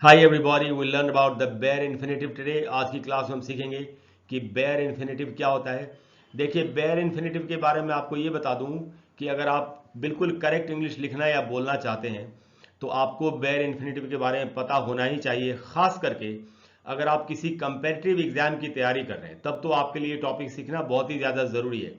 Hi everybody will learn about the bare infinitive today. आज की class में हम सीखेंगे कि बेयर इन्फिनेटिव क्या होता है। देखिए, बेयर इन्फिनेटिव के बारे में आपको ये बता दूं कि अगर आप बिल्कुल करेक्ट इंग्लिश लिखना या बोलना चाहते हैं तो आपको बेयर इन्फिनेटिव के बारे में पता होना ही चाहिए। खास करके अगर आप किसी कंपेटिटिव एग्जाम की तैयारी कर रहे हैं तब तो आपके लिए टॉपिक सीखना बहुत ही ज़्यादा ज़रूरी है।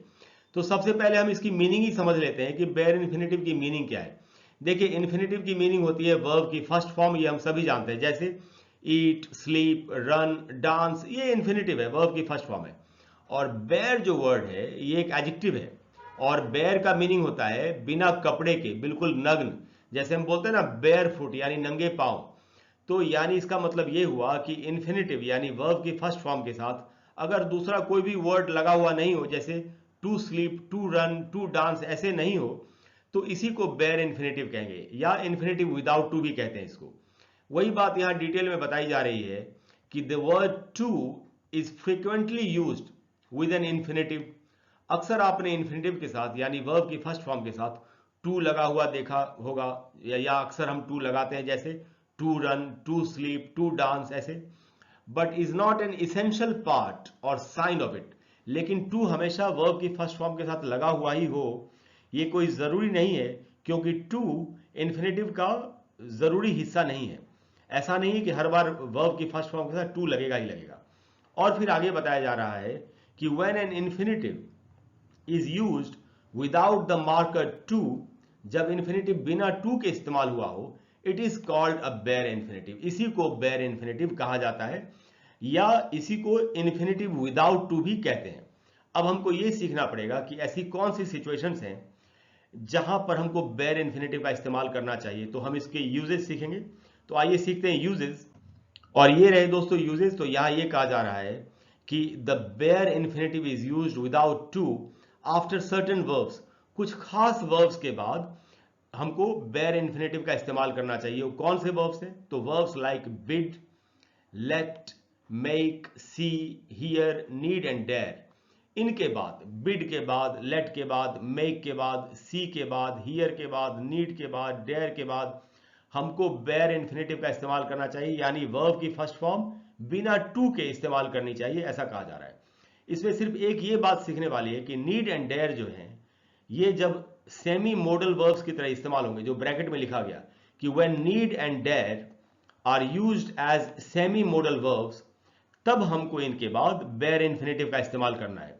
तो सबसे पहले हम इसकी मीनिंग ही समझ लेते हैं कि बेयर इन्फिनेटिव की मीनिंग क्या है। देखिए, इन्फिनेटिव की मीनिंग होती है वर्ब की फर्स्ट फॉर्म, ये हम सभी जानते हैं, जैसे ईट, स्लीप, रन, डांस, ये इन्फिनेटिव है, वर्ब की फर्स्ट फॉर्म है। और बेयर जो वर्ड है ये एक एडजेक्टिव है। और बेयर का मीनिंग होता है बिना कपड़े के, बिल्कुल नग्न। जैसे हम बोलते हैं ना बेयर फुट, यानी नंगे पांव। तो यानी इसका मतलब ये हुआ कि इन्फिनेटिव यानी वर्ब की फर्स्ट फॉर्म के साथ अगर दूसरा कोई भी वर्ड लगा हुआ नहीं हो, जैसे to sleep, to run, to dance, ऐसे नहीं हो, तो इसी को बेयर इन्फिनेटिव कहेंगे, या इन्फिनेटिव विदाउट टू भी कहते हैं इसको। वही बात यहां डिटेल में बताई जा रही है कि the word to is frequently used with an infinitive. अक्सर आपने इन्फिनेटिव के साथ यानी वर्ब की फर्स्ट फॉर्म के साथ टू लगा हुआ देखा होगा, या अक्सर हम टू लगाते हैं, जैसे to run, to sleep, to dance, ऐसे। But is not an essential part or sign of it. लेकिन टू हमेशा वर्ब की फर्स्ट फॉर्म के साथ लगा हुआ ही हो, ये कोई जरूरी नहीं है, क्योंकि टू इन्फिनेटिव का जरूरी हिस्सा नहीं है। ऐसा नहीं है कि हर बार वर्ब की फर्स्ट फॉर्म के साथ टू लगेगा ही लगेगा। और फिर आगे बताया जा रहा है कि when an infinitive is used without the marker to, जब इन्फिनेटिव बिना टू के इस्तेमाल हुआ हो, it is called a bare infinitive. इसी को बेयर इन्फिनेटिव कहा जाता है, या इसी को इन्फिनेटिव विदाउट टू भी कहते हैं। अब हमको ये सीखना पड़ेगा कि ऐसी कौन सी सिचुएशंस हैं जहां पर हमको बेयर इन्फिनेटिव का इस्तेमाल करना चाहिए। तो हम इसके यूजेस सीखेंगे। तो आइए सीखते हैं यूजेस। और ये रहे दोस्तों यूजेस। तो यहां ये कहा जा रहा है कि the bare infinitive is used without to after certain verbs. कुछ खास वर्ब्स के बाद हमको बेयर इन्फिनेटिव का इस्तेमाल करना चाहिए। वो कौन से वर्ब्स हैं? तो verbs like bid, let, make, see, hear, need and dare. इनके बाद, बिड के बाद, लेट के बाद, मेक के बाद, सी के बाद, हियर के बाद, नीड के बाद, डेयर के बाद हमको बेयर इन्फिनेटिव का इस्तेमाल करना चाहिए, यानी वर्ब की फर्स्ट फॉर्म बिना टू के इस्तेमाल करनी चाहिए, ऐसा कहा जा रहा है। इसमें सिर्फ एक ये बात सीखने वाली है कि नीड एंड डेयर जो है, ये जब सेमी मॉडल वर्ब्स की तरह इस्तेमाल होंगे, जो ब्रैकेट में लिखा गया कि when need and dare are used as semi modal verbs, तब हमको इनके बाद बेयर इन्फिनेटिव का इस्तेमाल करना है।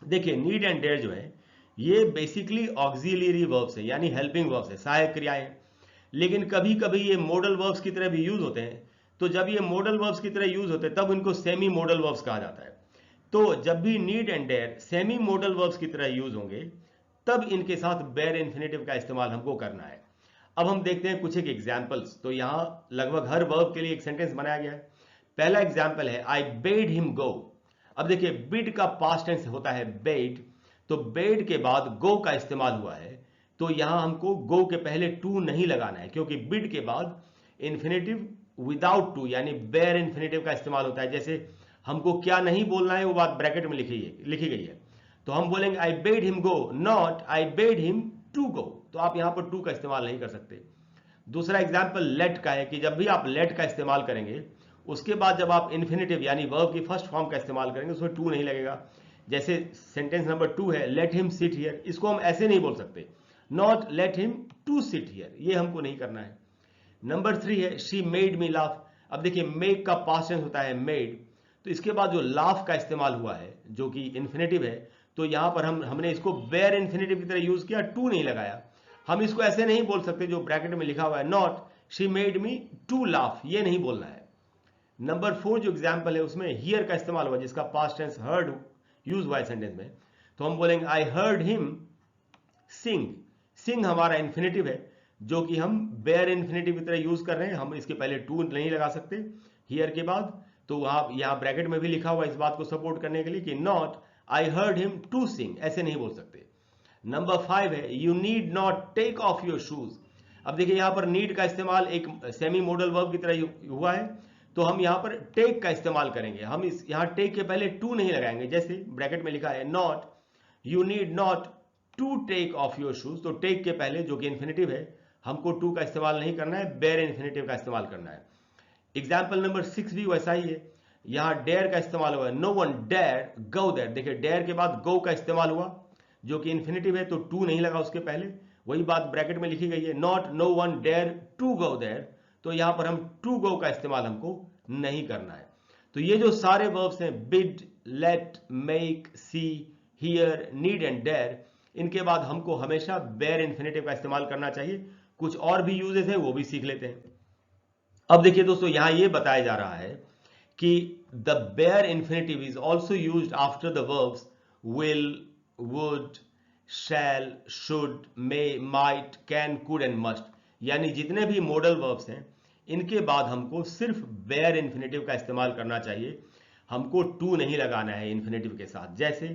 देखिए, नीड एंड डेयर जो है ये बेसिकली ऑक्सिलियरी वर्ब्स है, यानी हेल्पिंग वर्ब्स है, सहायक क्रियाएं। लेकिन कभी कभी ये मॉडल वर्ब्स की तरह भी यूज होते हैं। तो जब ये मॉडल वर्ब्स की तरह यूज होते हैं तब इनको सेमी मॉडल वर्ब्स कहा जाता है। तो जब भी need and dare semi modal verbs की तरह यूज होंगे तब इनके साथ बेयर इन्फिनेटिव का इस्तेमाल हमको करना है। अब हम देखते हैं कुछ एक एग्जाम्पल्स। तो यहां लगभग हर वर्ब के लिए एक सेंटेंस बनाया गया है। पहला एग्जाम्पल है आई बेड हिम गो। अब देखिए, बिड का पास्ट टेंस होता है बेड, तो बेड के बाद गो का इस्तेमाल हुआ है। तो यहां हमको गो के पहले टू नहीं लगाना है, क्योंकि बिड के बाद इन्फिनेटिव विदाउट टू यानी बेयर इन्फिनेटिव का इस्तेमाल होता है। जैसे हमको क्या नहीं बोलना है वो बात ब्रैकेट में लिखी गई है। तो हम बोलेंगे I bade him go, not I bade him to go. तो आप यहां पर टू का इस्तेमाल नहीं कर सकते। दूसरा एग्जाम्पल लेट का है कि जब भी आप लेट का इस्तेमाल करेंगे उसके बाद जब आप इन्फिनेटिव यानी वर्ब की फर्स्ट फॉर्म का इस्तेमाल करेंगे उसमें टू नहीं लगेगा। जैसे सेंटेंस नंबर टू है, लेट हिम सिट हियर, इसको हम ऐसे नहीं बोल सकते, not let him to sit here, ये हमको नहीं करना है। नंबर थ्री है शी मेड मी लाफ। अब देखिए, मेक का पास्ट टेंस होता है मेड, तो इसके बाद जो लाफ का इस्तेमाल हुआ है जो कि इन्फिनेटिव है, तो यहां पर हमने इसको बेयर इन्फिनेटिव की तरह यूज किया, टू नहीं लगाया। हम इसको ऐसे नहीं बोल सकते जो ब्रैकेट में लिखा हुआ है, not she made me to laugh, ये नहीं बोलना है। नंबर फोर जो एग्जाम्पल है उसमें हियर का इस्तेमाल हुआ, जिसका पास्ट टेंस हर्ड यूज हुआ है सेंटेंस में। तो हम बोलेंगे आई हर्ड हिम सिंग। सिंग हमारा इन्फिनेटिव है जो कि हम बेयर इन्फिनेटिव की तरह यूज कर रहे हैं, हम इसके पहले टू नहीं लगा सकते हियर के बाद। तो वहां यहां ब्रैकेट में भी लिखा हुआ इस बात को सपोर्ट करने के लिए कि not I heard him to sing, ऐसे नहीं बोल सकते। नंबर फाइव है you need not take off your shoes. अब देखिए, यहां पर नीड का इस्तेमाल एक सेमी मॉडल वर्ब की तरह हुआ है, तो हम यहां पर टेक का इस्तेमाल करेंगे। हम इस यहां टेक के पहले टू नहीं लगाएंगे, जैसे ब्रैकेट में लिखा है not you need not to take off your shoes. तो टेक के पहले जो कि इन्फिनेटिव है हमको टू का इस्तेमाल नहीं करना है, बेयर इन्फिनेटिव का इस्तेमाल करना है। एग्जाम्पल नंबर 6 भी वैसा ही है, यहाँ डेयर का इस्तेमाल हुआ है, no one dare go there. देखिए डेयर के बाद गो का इस्तेमाल हुआ जो कि इन्फिनेटिव है, तो टू नहीं लगा उसके पहले, वही बात ब्रैकेट में लिखी गई है, not no one dare to go there, तो यहां पर हम टू गो का इस्तेमाल हमको नहीं करना है। तो ये जो सारे वर्ब्स हैं, bid, let, make, see, hear, need and dare, इनके बाद हमको हमेशा बेयर इन्फिनेटिव का इस्तेमाल करना चाहिए। कुछ और भी यूजेस हैं वो भी सीख लेते हैं। अब देखिए दोस्तों, यहां ये बताया जा रहा है कि the bare infinitive is also use after the verbs will, would, shall, should, may, might, can, could and must. यानी जितने भी मॉडल वर्ब्स हैं इनके बाद हमको सिर्फ बेयर इन्फिनेटिव का इस्तेमाल करना चाहिए, हमको टू नहीं लगाना है इन्फिनेटिव के साथ। जैसे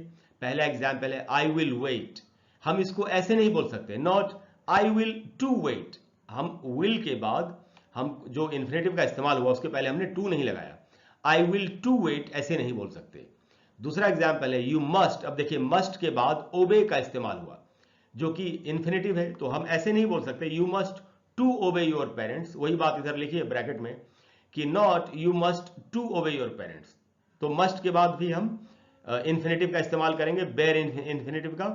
पहला एग्जाम्पल है आई विल वेट, हम इसको ऐसे नहीं बोल सकते, not I will to wait. हम विल के बाद हम जो इन्फिनेटिव का इस्तेमाल हुआ उसके पहले हमने टू नहीं लगाया, आई विल टू वेट ऐसे नहीं बोल सकते। दूसरा एग्जाम्पल है यू मस्ट, अब देखिए मस्ट के बाद ओबे का इस्तेमाल हुआ जो कि इन्फिनेटिव है, तो हम ऐसे नहीं बोल सकते you must to obey your parents. वही बात इधर लिखिए ब्रैकेट में कि not you must to obey your parents, तो मस्ट के बाद भी हम इन्फिनेटिव का इस्तेमाल करेंगे, बेयर इन्फिनेटिव का।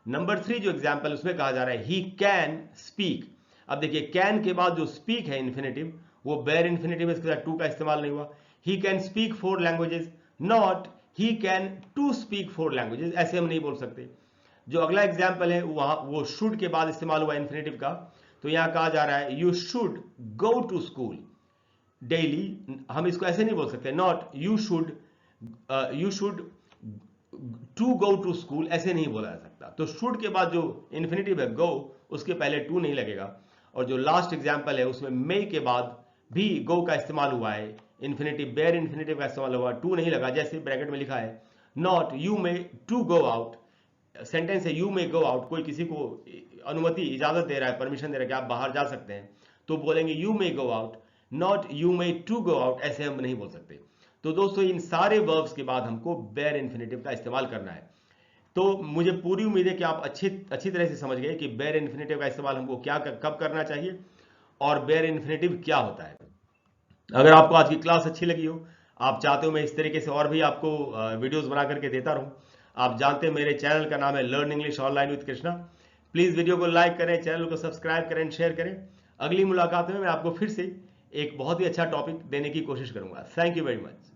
नंबर 3 जो एग्जाम्पल उसमें कहा जा रहा है ही कैन स्पीक, अब देखिए कैन के बाद जो स्पीक है इन्फिनेटिव वो बेयर इन्फिनेटिव, इसके साथ टू का इस्तेमाल नहीं हुआ। He can speak 4 languages, not he can to speak 4 languages, ऐसे हम नहीं बोल सकते। जो अगला एग्जाम्पल है वहां वो शुड के बाद इस्तेमाल हुआ इन्फिनेटिव का, तो यहां कहा जा रहा है you should go to school daily, हम इसको ऐसे नहीं बोल सकते, not you should to go to school, ऐसे नहीं बोला जा सकता। तो शुड के बाद जो इन्फिनेटिव है गो, उसके पहले टू नहीं लगेगा। और जो लास्ट एग्जाम्पल है उसमें मे के बाद भी गो का इस्तेमाल हुआ है, इन्फिनेटिव बेयर इन्फिनेटिव का इस्तेमाल हुआ, टू नहीं लगा। जैसे ब्रैकेट में लिखा है not you may to go out, sentence है यू मे गो आउट, कोई किसी को अनुमति इजाजत दे रहा है, परमिशन दे रहा है कि आप बाहर जा सकते हैं, तो बोलेंगे you may go out, not you may to go out, ऐसे हम नहीं बोल सकते। तो दोस्तों इन सारे वर्ब्स के बाद हमको बेयर इन्फिनेटिव का इस्तेमाल करना है। तो मुझे पूरी उम्मीद है कि आप अच्छी तरह से समझ गए कि बेयर इन्फिनेटिव का इस्तेमाल हमको क्या कब करना चाहिए और बेयर इन्फिनेटिव क्या होता है। अगर आपको आज की क्लास अच्छी लगी हो, आप चाहते हो मैं इस तरीके से और भी आपको वीडियोस बना करके देता रहूं, आप जानते हैं मेरे चैनल का नाम है learn English online with Krishna. Please video को लाइक करें, चैनल को सब्सक्राइब करें, शेयर करें। अगली मुलाकात में मैं आपको फिर से एक बहुत ही अच्छा टॉपिक देने की कोशिश करूंगा। Thank you very much.